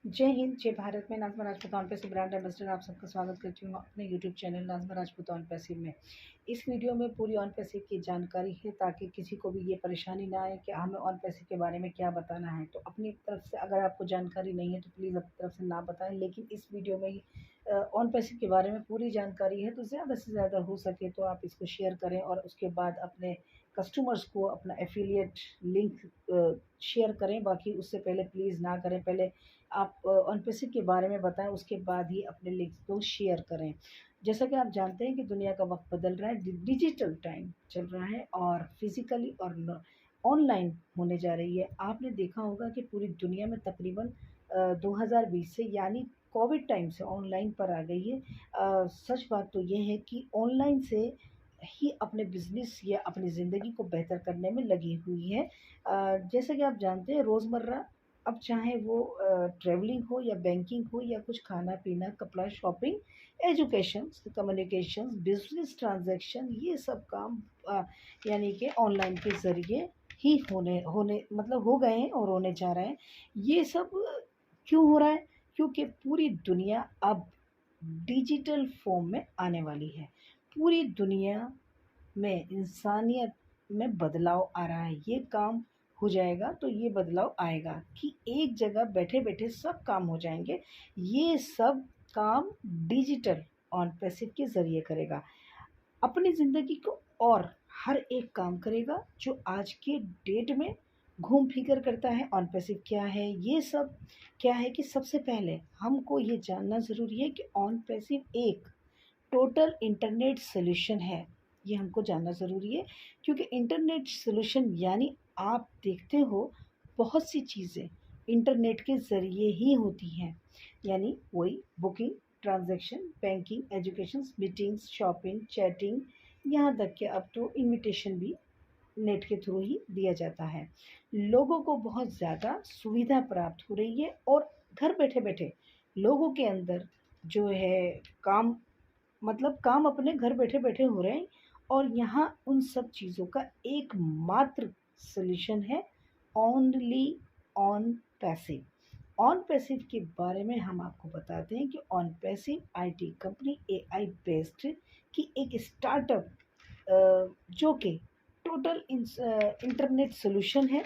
जय हिंद, जय भारत में Nazma Rajput on passive brand ambassador आप सबका स्वागत करती हूँ अपने YouTube channel Nazma Rajput on passive में। इस वीडियो में पूरी ऑन पैसिव की जानकारी है ताकि किसी को भी ये परेशानी ना आए कि हमें ऑन पैसिव के बारे में क्या बताना है। तो अपनी तरफ से अगर आपको जानकारी नहीं है तो प्लीज़ अपनी तरफ से ना बताएं, लेकिन इस वीडियो में ऑन पैसिव के बारे में पूरी जानकारी है, तो ज़्यादा से ज़्यादा हो सके तो आप इसको शेयर करें और उसके बाद अपने कस्टमर्स को अपना एफिलिएट लिंक शेयर करें। बाकी उससे पहले प्लीज़ ना करें, पहले आप ऑन पैसिव के बारे में बताएं, उसके बाद ही अपने लिंक्स को शेयर करें। जैसा कि आप जानते हैं कि दुनिया का वक्त बदल रहा है, डिजिटल टाइम चल रहा है और फिजिकली और ऑनलाइन होने जा रही है। आपने देखा होगा कि पूरी दुनिया में तकरीबन 2020 से यानी कोविड टाइम से ऑनलाइन पर आ गई है। सच बात तो ये है कि ऑनलाइन से ही अपने बिजनेस या अपनी ज़िंदगी को बेहतर करने में लगी हुई है। जैसा कि आप जानते हैं रोज़मर्रा, अब चाहे वो ट्रैवलिंग हो या बैंकिंग हो या कुछ खाना पीना, कपड़ा, shopping, education, communications, business transaction, ये सब काम यानी कि ऑनलाइन के ज़रिए ही होने होने मतलब हो गए हैं और होने जा रहे हैं। ये सब क्यों हो रहा है? क्योंकि पूरी दुनिया अब डिजिटल फॉर्म में आने वाली है। पूरी दुनिया में इंसानियत में बदलाव आ रहा है। ये काम हो जाएगा तो ये बदलाव आएगा कि एक जगह बैठे-बैठे सब काम हो जाएँगे। ये सब काम डिजिटल ऑन पैसिव के ज़रिए करेगा। अपनी ज़िंदगी को और हर एक काम करेगा जो आज के डेट में घूम फिकर करता है। ऑन पैसिव क्या है, ये सब क्या है कि सबसे पहले हमको ये जानना ज़रूरी है कि ऑन पैसिव एक टोटल इंटरनेट सॉल्यूशन है। ये हमको जानना ज़रूरी है क्योंकि इंटरनेट सॉल्यूशन यानी आप देखते हो बहुत सी चीज़ें इंटरनेट के ज़रिए ही होती हैं। यानी वही booking, transaction, banking, education, meetings, shopping, chatting, यहाँ तक कि अब तो इन्विटेशन भी नेट के थ्रू ही दिया जाता है। लोगों को बहुत ज़्यादा सुविधा प्राप्त हो रही है और घर बैठे-बैठे लोगों के अंदर जो है काम काम अपने घर बैठे-बैठे हो रहे हैं और यहाँ उन सब चीज़ों का एकमात्र सॉल्यूशन है only on passive. On passive के बारे में हम आपको बताते हैं कि on passive IT company AI based की एक स्टार्टअप जो कि टोटल इंटरनेट सॉल्यूशन है,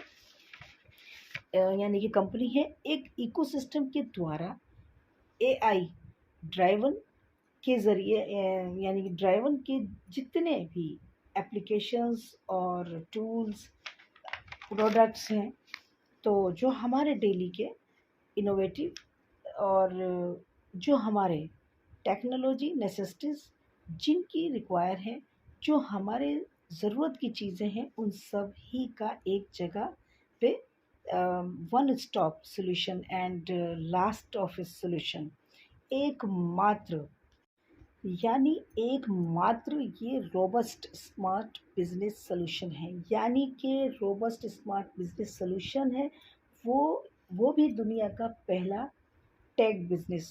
यानी कि कंपनी है। एक इकोसिस्टम के द्वारा एआई ड्राइवन के ज़रिए यानी कि ड्राइवन के जितने भी एप्लीकेशंस और टूल्स, प्रोडक्ट्स हैं, तो जो हमारे डेली के इनोवेटिव और जो हमारे टेक्नोलॉजी नेसेसिटीज़ जिनकी रिक्वायर है, जो हमारे ज़रूरत की चीज़ें हैं, उन सब ही का एक जगह पे one stop solution and last office solution एकमात्र, यानी एकमात्र ये रोबस्ट स्मार्ट बिजनेस सॉल्यूशन है। यानी कि रोबस्ट स्मार्ट बिजनेस सॉल्यूशन है वो वो भी दुनिया का पहला टेक बिजनेस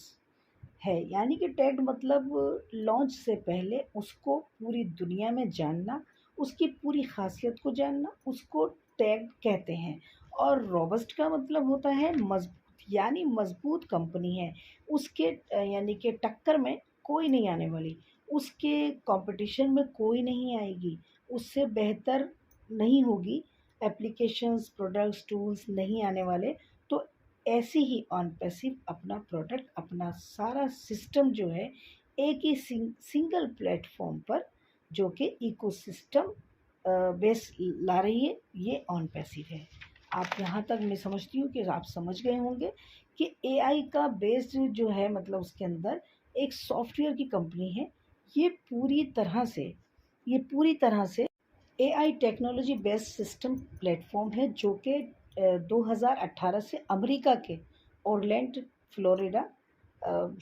है। यानी कि टेक मतलब लॉन्च से पहले उसको पूरी दुनिया में जानना, उसकी पूरी खासियत को जानना, उसको टेक कहते हैं। और रोबस्ट का मतलब होता है मजबूत, यानी मजबूत कंपनी है। उसके यानी कि टक्कर में कोई नहीं आने वाली, उसके कंपटीशन में कोई नहीं आएगी, उससे बेहतर नहीं होगी, एप्लीकेशंस, प्रोडक्ट्स, टूल्स नहीं आने वाले। तो ऐसे ही ऑन पैसिव अपना प्रोडक्ट, अपना सारा सिस्टम जो है एक ही सिंगल प्लेटफॉर्म पर जो कि इकोसिस्टम बेस ला रही है, ये ऑन पैसिव है। आप यहाँ तक मैं समझती हूँ कि आप समझ गए होंगे कि एआई का बेस्ड जो है मतलब उसके अंदर एक सॉफ्टवेयर की कंपनी है। ये पूरी तरह से AI technology based system platform है जो कि 2018 से अमेरिका के ओरलैंड, फ्लोरिडा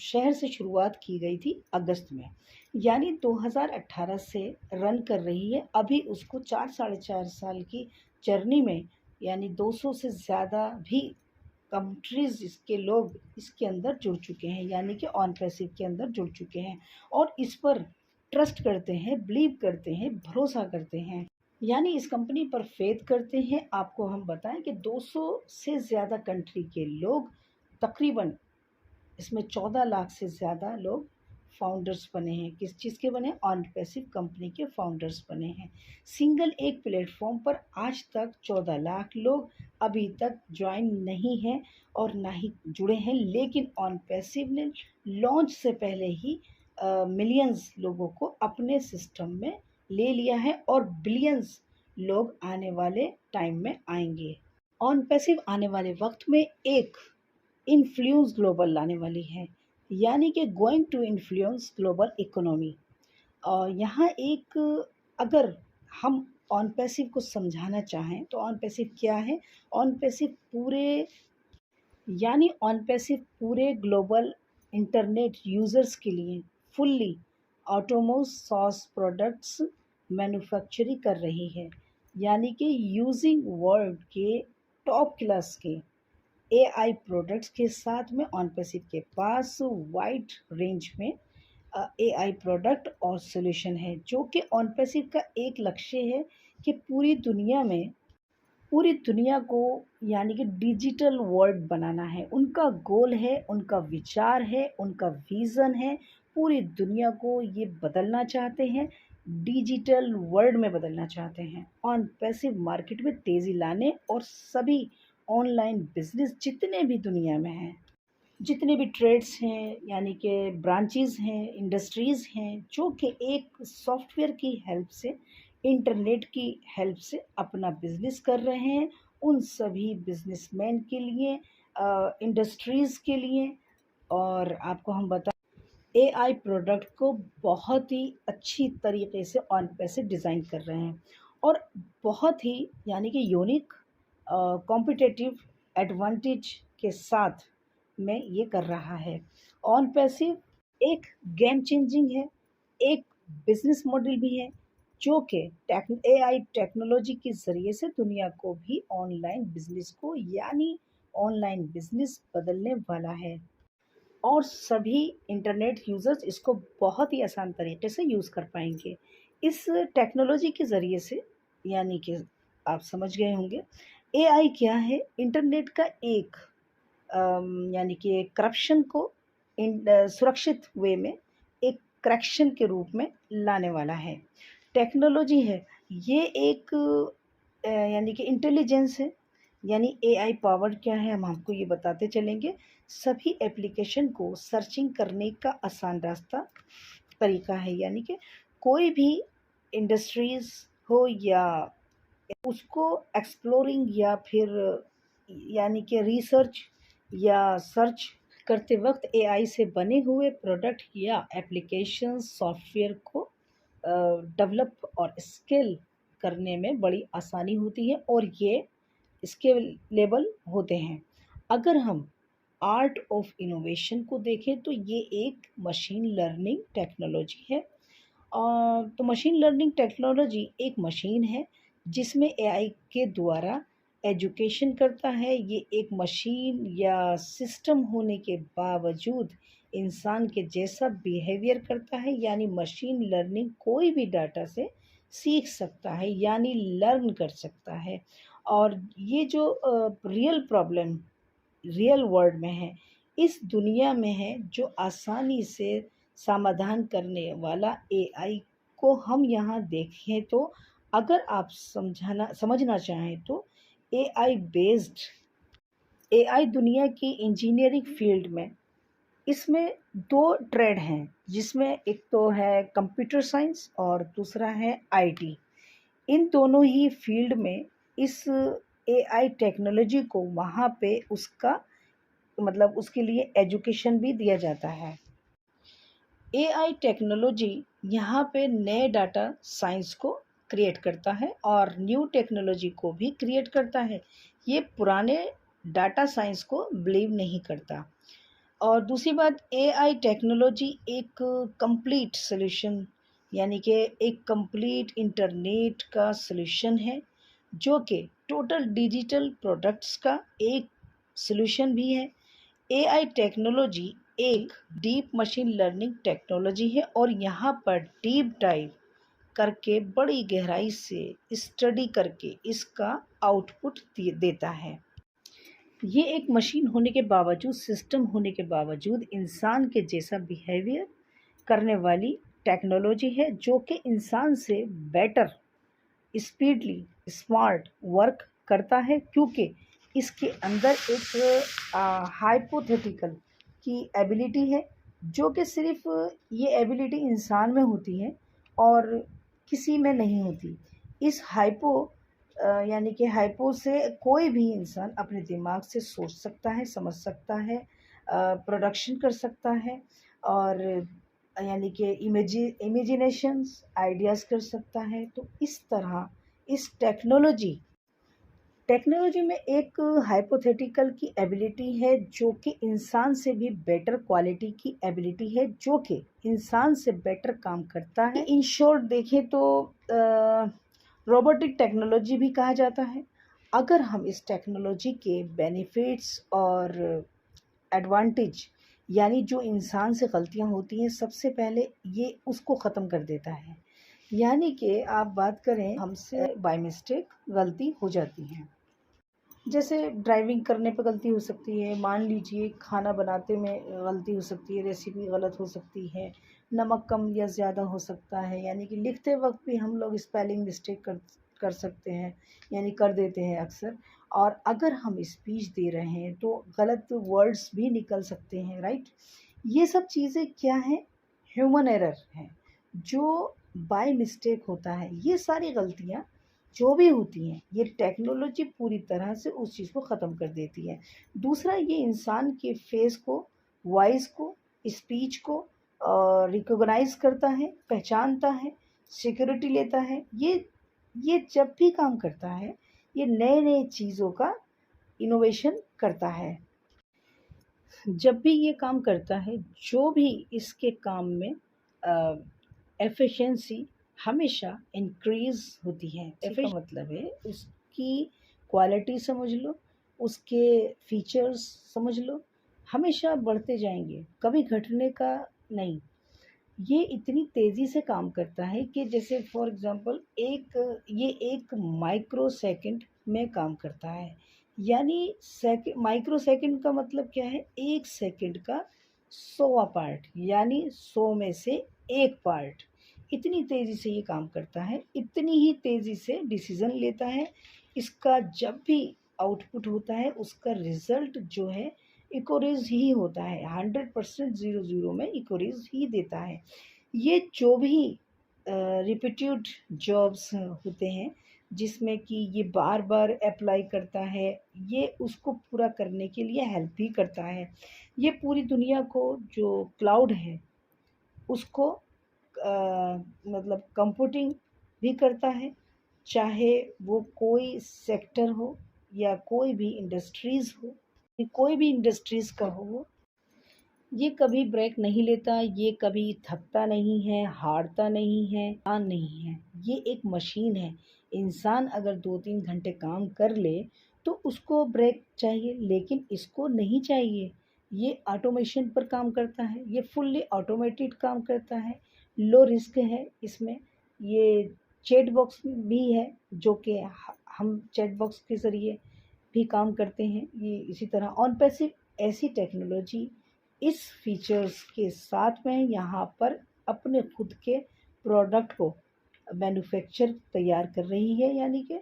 शहर से शुरुआत की गई थी अगस्त में। यानी 2018 से रन कर रही है। अभी उसको 4 साढ़े 4 साल की जर्नी में यानी 200 से ज़्यादा भी कंट्रीज़ इसके लोग इसके अंदर जुड़ चुके हैं, यानी कि ऑन पैसिव के अंदर जुड़ चुके हैं और इस पर ट्रस्ट करते हैं, बिलीव करते हैं, भरोसा करते हैं, यानी इस कंपनी पर फेथ करते हैं। आपको हम बताएं कि 200 से ज़्यादा कंट्री के लोग तकरीबन इसमें 14 लाख से ज़्यादा लोग फाउंडर्स बने हैं। किस चीज़ के बने? ऑन पैसिव कंपनी के फाउंडर्स बने हैं। सिंगल एक प्लेटफॉर्म पर आज तक 14 लाख लोग अभी तक ज्वाइन नहीं हैं और ना ही जुड़े हैं, लेकिन ऑन पैसिव ने लॉन्च से पहले ही मिलियंस लोगों को अपने सिस्टम में ले लिया है और बिलियंस लोग आने वाले टाइम में आएंगे। ऑन पैसिव आने वाले वक्त में एक इन्फ्लुएंस ग्लोबल लाने वाली है, यानी कि going to influence global economy. और यहाँ एक, अगर हम ऑन पैसिव को समझाना चाहें तो ऑन पैसिव क्या है? ऑन पैसिव पूरे, यानी ऑन पैसिव पूरे ग्लोबल इंटरनेट यूज़र्स के लिए फुल्ली ऑटोमोस सॉस प्रोडक्ट्स मैन्युफैक्चरिंग कर रही है, यानी कि यूजिंग वर्ल्ड के टॉप क्लास के एआई प्रोडक्ट्स के साथ में ऑन पैसिव के पास वाइड रेंज में एआई प्रोडक्ट और सॉल्यूशन है, जो कि ऑन पैसिव का एक लक्ष्य है कि पूरी दुनिया को, यानी कि डिजिटल वर्ल्ड बनाना है। उनका गोल है, उनका विचार है, उनका विज़न है, पूरी दुनिया को ये बदलना चाहते हैं, डिजिटल वर्ल्ड में बदलना चाहते हैं। ऑन पैसिव मार्केट में तेज़ी लाने और सभी ऑनलाइन बिजनेस जितने भी दुनिया में हैं, जितने भी ट्रेड्स हैं, यानी कि ब्रांचेस हैं, इंडस्ट्रीज़ हैं, जो कि एक सॉफ्टवेयर की हेल्प से, इंटरनेट की हेल्प से अपना बिजनेस कर रहे हैं, उन सभी बिजनेसमैन के लिए, इंडस्ट्रीज़ के लिए, और आपको हम बता एआई प्रोडक्ट को बहुत ही अच्छी तरीके से ऑन पैसिव डिज़ाइन कर रहे हैं और बहुत ही, यानी कि यूनिक कॉम्पिटिटिव एडवांटेज के साथ में ये कर रहा है। ऑन पैसिव एक गेम चेंजिंग है, एक बिजनेस मॉडल भी है, जो कि एआई टेक्नोलॉजी के ज़रिए से दुनिया को भी ऑनलाइन बिजनेस को, यानी ऑनलाइन बिजनेस बदलने वाला है और सभी इंटरनेट यूज़र्स इसको बहुत ही आसान तरीके से यूज़ कर पाएंगे। इस टेक्नोलॉजी के ज़रिए से, यानी कि आप समझ गए होंगे एआई क्या है। इंटरनेट का एक यानी कि करप्शन को सुरक्षित वे में एक करेक्शन के रूप में लाने वाला है। टेक्नोलॉजी है ये एक यानी कि इंटेलिजेंस है, यानी एआई पावर्ड क्या है हम आपको ये बताते चलेंगे। सभी एप्लीकेशन को सर्चिंग करने का आसान रास्ता तरीका है, यानी कि कोई भी इंडस्ट्रीज़ हो या उसको एक्सप्लोरिंग या फिर, यानी कि रिसर्च या सर्च करते वक्त एआई से बने हुए प्रोडक्ट या एप्लीकेशन सॉफ्टवेयर को डेवलप और स्केल करने में बड़ी आसानी होती है और ये स्केलेबल होते हैं। अगर हम आर्ट ऑफ इनोवेशन को देखें तो ये एक मशीन लर्निंग टेक्नोलॉजी है। तो मशीन लर्निंग टेक्नोलॉजी एक मशीन है जिसमें एआई के द्वारा एजुकेशन करता है। ये एक मशीन या सिस्टम होने के बावजूद इंसान के जैसा बिहेवियर करता है, यानी मशीन लर्निंग कोई भी डाटा से सीख सकता है, यानी लर्न कर सकता है। और ये जो रियल प्रॉब्लम रियल वर्ल्ड में है, इस दुनिया में है, जो आसानी से समाधान करने वाला एआई को हम यहाँ देखें तो, अगर आप समझना चाहें तो एआई दुनिया की इंजीनियरिंग फील्ड में, इसमें दो ट्रेड हैं, जिसमें एक तो है कंप्यूटर साइंस और दूसरा है आईटी। इन दोनों ही फील्ड में इस एआई टेक्नोलॉजी को वहाँ पे उसका, मतलब उसके लिए एजुकेशन भी दिया जाता है। एआई टेक्नोलॉजी यहाँ पे नए डाटा साइंस को क्रिएट करता है और न्यू टेक्नोलॉजी को भी क्रिएट करता है। ये पुराने डाटा साइंस को बिलीव नहीं करता। और दूसरी बात, एआई टेक्नोलॉजी एक कंप्लीट सॉल्यूशन, यानी कि एक कंप्लीट इंटरनेट का सॉल्यूशन है, जो कि टोटल डिजिटल प्रोडक्ट्स का एक सॉल्यूशन भी है। एआई टेक्नोलॉजी एक डीप मशीन लर्निंग टेक्नोलॉजी है और यहाँ पर डीप डाइव करके बड़ी गहराई से स्टडी करके इसका आउटपुट देता है। ये एक मशीन होने के बावजूद, सिस्टम होने के बावजूद इंसान के जैसा बिहेवियर करने वाली टेक्नोलॉजी है, जो कि इंसान से बेटर, स्पीडली, स्मार्ट वर्क करता है, क्योंकि इसके अंदर एक हाइपोथेटिकल की एबिलिटी है, जो कि सिर्फ ये एबिलिटी इंसान में होती है और किसी में नहीं होती। इस यानी कि हाइपो से कोई भी इंसान अपने दिमाग से सोच सकता है, समझ सकता है, प्रोडक्शन कर सकता है, और यानी कि इमेजिनेशंस आइडियाज़ कर सकता है। तो इस तरह इस टेक्नोलॉजी में एक हाइपोथेटिकल की एबिलिटी है, जो कि इंसान से भी बेटर क्वालिटी की एबिलिटी है, जो कि इंसान से बेटर काम करता है। इन शॉर्ट देखें तो रोबोटिक टेक्नोलॉजी भी कहा जाता है। अगर हम इस टेक्नोलॉजी के बेनिफिट्स और एडवांटेज, यानी जो इंसान से गलतियां होती हैं, सबसे पहले ये उसको ख़त्म कर देता है। यानी कि आप बात करें, हमसे बाय मिस्टेक गलती हो जाती है, जैसे ड्राइविंग करने पे गलती हो सकती है, मान लीजिए खाना बनाते में गलती हो सकती है, रेसिपी गलत हो सकती है, नमक कम या ज़्यादा हो सकता है, यानी कि लिखते वक्त भी हम लोग स्पेलिंग मिस्टेक कर कर सकते हैं, यानी कर देते हैं अक्सर। और अगर हम स्पीच दे रहे हैं तो गलत वर्ड्स भी निकल सकते हैं, राइट। ये सब चीज़ें क्या हैं, ह्यूमन एरर हैं, जो बाय मिस्टेक होता है। ये सारी गलतियाँ जो भी होती हैं, ये टेक्नोलॉजी पूरी तरह से उस चीज़ को ख़त्म कर देती है। दूसरा, ये इंसान के फेस को, वॉइस को, स्पीच को रिकॉग्नाइज़ करता है, पहचानता है, सिक्योरिटी लेता है। ये जब भी काम करता है, ये नए-नए चीज़ों का इनोवेशन करता है। जब भी ये काम करता है, जो भी इसके काम में एफिशिएंसी हमेशा इंक्रीज़ होती है। का मतलब है उसकी क्वालिटी समझ लो, उसके फीचर्स समझ लो, हमेशा बढ़ते जाएँगे, कभी घटने का नहीं। ये इतनी तेज़ी से काम करता है कि जैसे फॉर एग्ज़ाम्पल ये एक माइक्रो सेकंड में काम करता है। यानी माइक्रो सेकंड का मतलब क्या है? 1 सेकंड का 100वां पार्ट, यानी 100 में से 1 पार्ट। इतनी तेज़ी से ये काम करता है, इतनी ही तेज़ी से डिसीज़न लेता है। इसका जब भी आउटपुट होता है, उसका रिज़ल्ट जो है इकोरेज ही होता है, 100% 0 में इकोरेज ही देता है। ये जो भी रिपीटेड जॉब्स होते हैं, जिसमें कि ये बार बार अप्लाई करता है, ये उसको पूरा करने के लिए हेल्प भी करता है। ये पूरी दुनिया को, जो क्लाउड है उसको मतलब कंप्यूटिंग भी करता है, चाहे वो कोई सेक्टर हो या कोई भी इंडस्ट्रीज़ हो, ये कोई भी इंडस्ट्रीज़ का हो वो, ये कभी ब्रेक नहीं लेता, ये कभी थकता नहीं है, हारता नहीं है, नहीं है। ये एक मशीन है। इंसान अगर 2-3 घंटे काम कर ले तो उसको ब्रेक चाहिए, लेकिन इसको नहीं चाहिए। ये ऑटोमेशन पर काम करता है, ये फुल्ली ऑटोमेटेड काम करता है, लो रिस्क है इसमें। ये चैट बॉक्स भी है, जो कि हम चैट बॉक्स के ज़रिए भी काम करते हैं। ये इसी तरह ऑन पैसिव ऐसी टेक्नोलॉजी इस फीचर्स के साथ में यहाँ पर अपने खुद के प्रोडक्ट को मैन्युफैक्चर तैयार कर रही है, यानी कि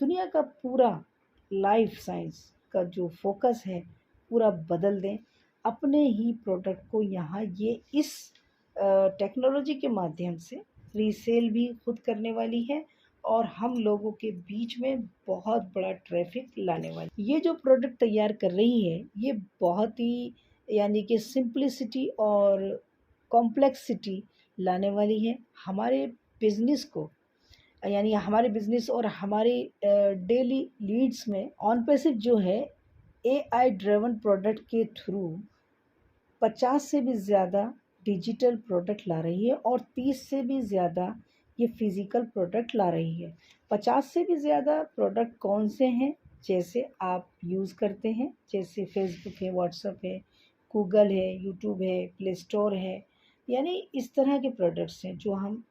दुनिया का पूरा लाइफ साइंस का जो फोकस है पूरा बदल दें। अपने ही प्रोडक्ट को यहाँ ये इस टेक्नोलॉजी के माध्यम से रीसेल भी खुद करने वाली है, और हम लोगों के बीच में बहुत बड़ा ट्रैफिक लाने वाली। ये जो प्रोडक्ट तैयार कर रही है, ये बहुत ही, यानी कि सिंप्लिसिटी और कॉम्प्लेक्सिटी लाने वाली है हमारे बिज़नेस को, यानी हमारे बिज़नेस और हमारे डेली लीड्स में। ऑन पैसिव जो है, एआई ड्रिवन प्रोडक्ट के थ्रू 50 से भी ज़्यादा डिजिटल प्रोडक्ट ला रही है, और 30 से भी ज़्यादा ये फिज़िकल प्रोडक्ट ला रही है। 50 से भी ज़्यादा प्रोडक्ट कौन से हैं? जैसे आप यूज़ करते हैं, जैसे फेसबुक है, व्हाट्सएप है, गूगल है, यूट्यूब है, प्ले स्टोर है, यानी इस तरह के प्रोडक्ट्स हैं जो हम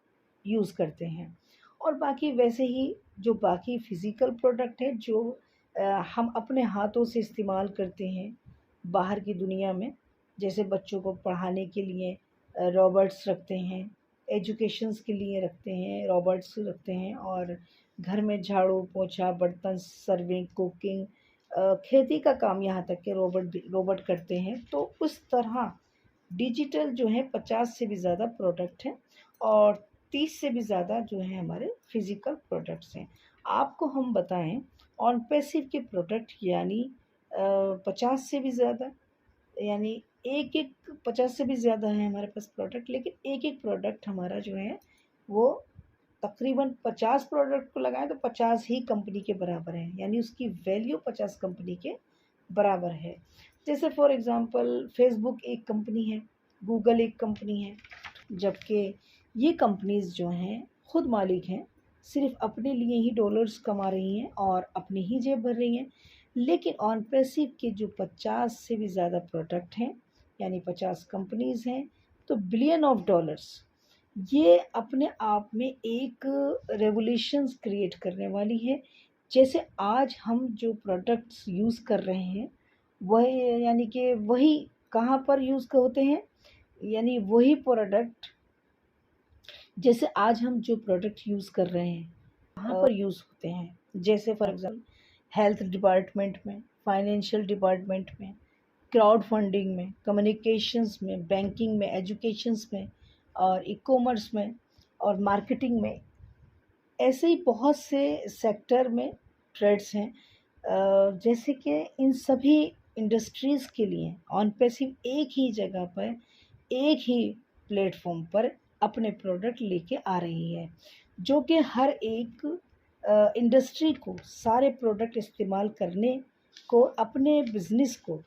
यूज़ करते हैं। और बाकी वैसे ही जो बाकी फ़िज़िकल प्रोडक्ट है, जो हम अपने हाथों से इस्तेमाल करते हैं बाहर की दुनिया में। जैसे बच्चों को पढ़ाने के लिए रोबोट्स रखते हैं, एजुकेशंस के लिए रखते हैं, रोबोट्स रखते हैं, और घर में झाड़ू पोछा, बर्तन सर्विंग, कुकिंग, खेती का काम, यहाँ तक कि रोबोट करते हैं। तो उस तरह डिजिटल जो है 50 से भी ज़्यादा प्रोडक्ट हैं, और 30 से भी ज़्यादा जो है हमारे फिज़िकल प्रोडक्ट्स हैं। आपको हम बताएं ऑन पैसिव के प्रोडक्ट, यानी 50 से भी ज़्यादा, यानी एक एक 50 से भी ज़्यादा है हमारे पास प्रोडक्ट, लेकिन एक एक प्रोडक्ट हमारा जो है वो तकरीबन 50 प्रोडक्ट को लगाएं तो 50 ही कंपनी के बराबर है, यानी उसकी वैल्यू 50 कंपनी के बराबर है। जैसे फॉर एग्ज़ाम्पल फेसबुक एक कंपनी है, गूगल एक कंपनी है, जबकि ये कंपनीज़ जो हैं खुद मालिक हैं, सिर्फ अपने लिए ही डॉलर्स कमा रही हैं और अपनी ही जेब भर रही हैं। लेकिन ऑन पैसिव के जो 50 से भी ज़्यादा प्रोडक्ट हैं, यानी 50 कंपनीज़ हैं, तो बिलियन ऑफ डॉलर्स, ये अपने आप में एक रेवोल्यूशंस क्रिएट करने वाली है। जैसे आज हम जो प्रोडक्ट्स यूज़ कर रहे हैं, वह यानी कि वही कहाँ पर यूज़ होते हैं, यानी वही प्रोडक्ट, जैसे आज हम जो प्रोडक्ट यूज़ कर रहे हैं कहाँ पर यूज़ होते हैं। जैसे फॉर एग्ज़ाम्पल हेल्थ डिपार्टमेंट में, फाइनेंशियल डिपार्टमेंट में, क्राउड फंडिंग में, कम्युनिकेशंस में, बैंकिंग में, एजुकेशंस में, और ई-कॉमर्स में, और मार्केटिंग में। ऐसे ही बहुत से सेक्टर में ट्रेड्स हैं। जैसे कि इन सभी इंडस्ट्रीज़ के लिए ऑन पैसिव एक ही जगह पर, एक ही प्लेटफॉर्म पर अपने प्रोडक्ट लेके आ रही है, जो कि हर एक इंडस्ट्री को सारे प्रोडक्ट इस्तेमाल करने को, अपने बिजनेस को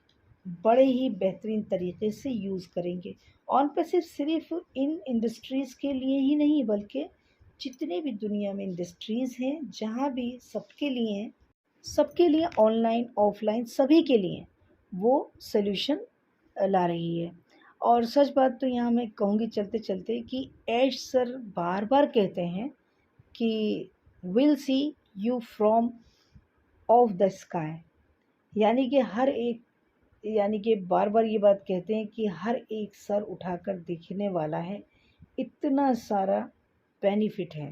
बड़े ही बेहतरीन तरीके से यूज़ करेंगे। ऑन पैसिव सिर्फ इन इंडस्ट्रीज़ के लिए ही नहीं, बल्कि जितने भी दुनिया में इंडस्ट्रीज़ हैं, जहाँ भी सबके लिए हैं, सबके लिए ऑनलाइन ऑफलाइन सभी के लिए वो सॉल्यूशन ला रही है। और सच बात तो यहाँ मैं कहूँगी चलते चलते कि ऐश सर बार बार कहते हैं कि will see you from of the sky, यानी कि हर एक, यानी कि बार बार ये बात कहते हैं कि हर एक सर उठाकर देखने वाला है, इतना सारा बेनिफिट है।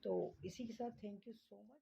तो इसी के साथ थैंक यू सो मच।